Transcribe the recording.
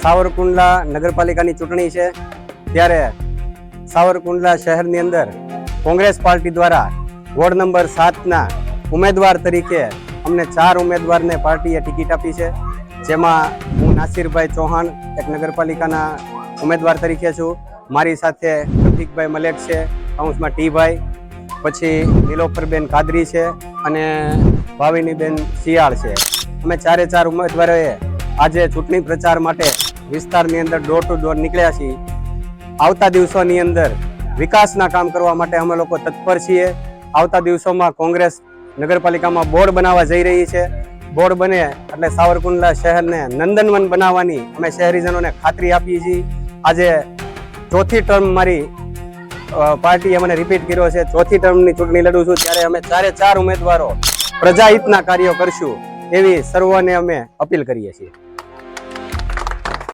સાવરકુંડલા નગરપાલિકાની ચૂંટણી છે ત્યારે સાવરકુંડલા શહેરની અંદર કોંગ્રેસ પાર્ટી દ્વારા વોર્ડ નંબર 7ના ઉમેદવાર તરીકે અમને 4 ઉમેદવારને પાર્ટીએ ટિકિટ આપી છે, જેમાં હું નાસિરભાઈ ચૌહાણ એક નગરપાલિકાના ઉમેદવાર તરીકે છું. મારી સાથે પ્રતિકભાઈ મલેક છે, કાઉન્સમાં ટીભાઈ, પછી નીલોફરબેન કાદરી છે અને ભાવિનીબેન શિયાળ છે. અમે 4 ઉમેદવારોએ આજે ચૂંટણી પ્રચાર માટે વિસ્તારની અંદર ડોર ટુ ડોર નીકળ્યા છીએ. આવતા દિવસોની અંદર વિકાસના કામ કરવા માટે અમે લોકો તત્પર છીએ. આવતા દિવસોમાં કોંગ્રેસ નગરપાલિકામાં બોર્ડ બનાવવા જઈ રહી છે. બોર્ડ બને એટલે સાવરકુંડલા શહેરને નંદનવન બનાવવાની અમે શહેરીજનોને ખાતરી આપીએ છીએ. આજે ચોથી ટર્મ મારી પાર્ટીએ મને રિપીટ કર્યો છે, ચોથી ટર્મની ચૂંટણી લડું છું, ત્યારે અમે 4 ઉમેદવારો પ્રજાહિતના કાર્યો કરશું એવી સર્વોને અમે અપીલ કરીએ છીએ.